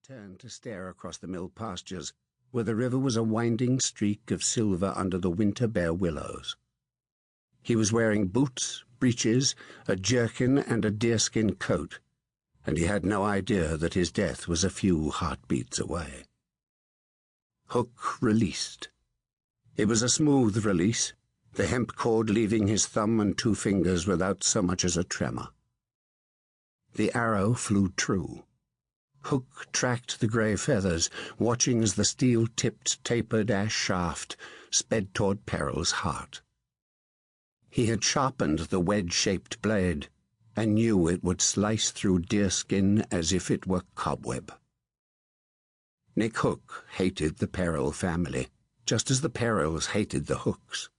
turned to stare across the mill pastures, where the river was a winding streak of silver under the winter-bare willows. He was wearing boots, breeches, a jerkin, and a deerskin coat, and he had no idea that his death was a few heartbeats away. Hook released. It was a smooth release, the hemp cord leaving his thumb and 2 fingers without so much as a tremor. The arrow flew true. Hook tracked the grey feathers, watching as the steel-tipped, tapered ash shaft sped toward Peril's heart. He had sharpened the wedge-shaped blade, and knew it would slice through deerskin as if it were cobweb. Nick Hook hated the Peril family, just as the Perils hated the Hooks.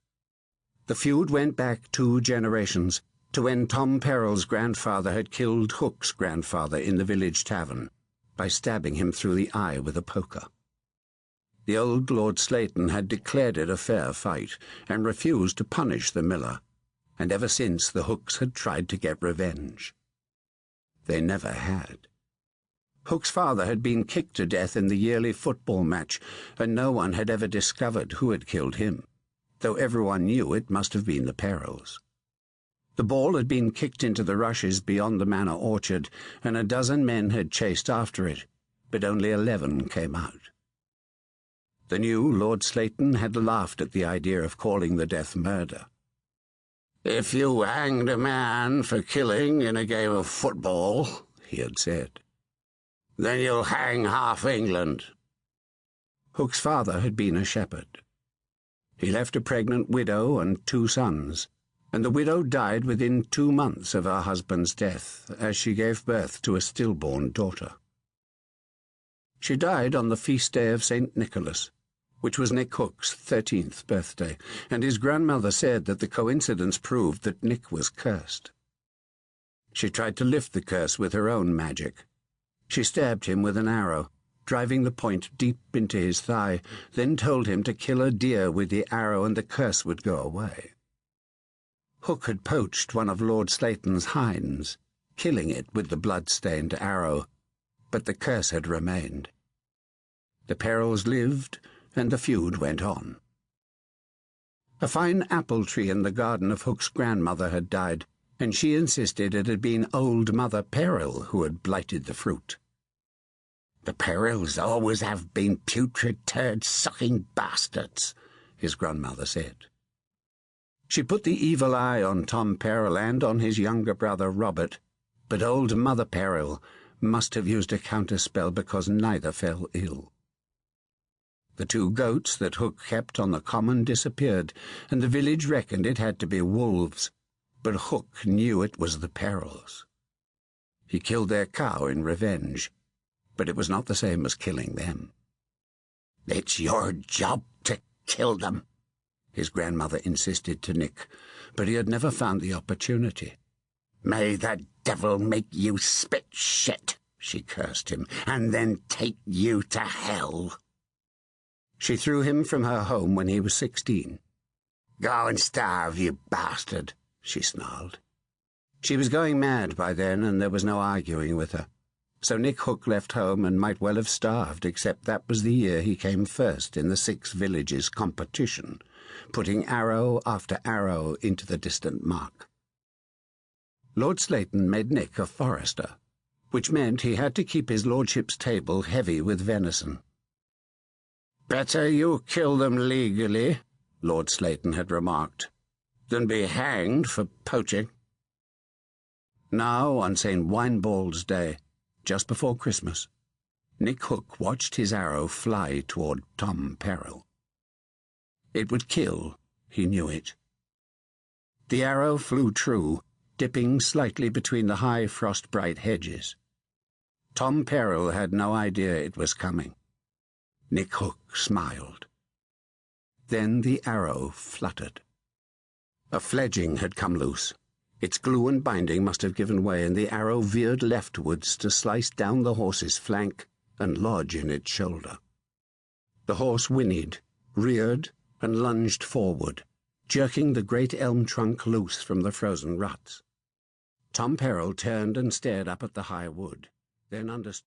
The feud went back 2 generations, to when Tom Peril's grandfather had killed Hook's grandfather in the village tavern by stabbing him through the eye with a poker. The old Lord Slayton had declared it a fair fight and refused to punish the miller, and ever since the Hooks had tried to get revenge. They never had. Hook's father had been kicked to death in the yearly football match, and no one had ever discovered who had killed him, though everyone knew it must have been the Perils. The ball had been kicked into the rushes beyond the manor orchard, and a dozen men had chased after it, but only 11 came out. The new Lord Slayton had laughed at the idea of calling the death murder. "If you hanged a man for killing in a game of football," he had said, "then you'll hang half England." Hook's father had been a shepherd. He left a pregnant widow and 2 sons, and the widow died within 2 months of her husband's death, as she gave birth to a stillborn daughter. She died on the feast day of St. Nicholas, which was Nick Hook's 13th birthday, and his grandmother said that the coincidence proved that Nick was cursed. She tried to lift the curse with her own magic. She stabbed him with an arrow, driving the point deep into his thigh, then told him to kill a deer with the arrow and the curse would go away. Hook had poached one of Lord Slayton's hinds, killing it with the blood-stained arrow, but the curse had remained. The Perils lived, and the feud went on. A fine apple tree in the garden of Hook's grandmother had died, and she insisted it had been old Mother Peril who had blighted the fruit. "The Perils always have been putrid, turd-sucking bastards," his grandmother said. She put the evil eye on Tom Peril and on his younger brother Robert, but old Mother Peril must have used a counterspell because neither fell ill. The 2 goats that Hook kept on the common disappeared, and the village reckoned it had to be wolves, but Hook knew it was the Perils. He killed their cow in revenge, but it was not the same as killing them. "It's your job to kill them," his grandmother insisted to Nick, but he had never found the opportunity. "May the devil make you spit shit," she cursed him, "and then take you to hell." She threw him from her home when he was 16. "Go and starve, you bastard," she snarled. She was going mad by then, and there was no arguing with her. So Nick Hook left home and might well have starved, except that was the year he came first in the 6 villages competition, putting arrow after arrow into the distant mark. Lord Slayton made Nick a forester, which meant he had to keep his lordship's table heavy with venison. "Better you kill them legally," Lord Slayton had remarked, "than be hanged for poaching." Now, on St. Winebald's Day, just before Christmas, Nick Hook watched his arrow fly toward Tom Peril. It would kill, he knew it. The arrow flew true, dipping slightly between the high frost-bright hedges. Tom Peril had no idea it was coming. Nick Hook smiled. Then the arrow fluttered. A fledging had come loose. Its glue and binding must have given way, and the arrow veered leftwards to slice down the horse's flank and lodge in its shoulder. The horse whinnied, reared, and lunged forward, jerking the great elm trunk loose from the frozen ruts. Tom Peril turned and stared up at the high wood, then understood.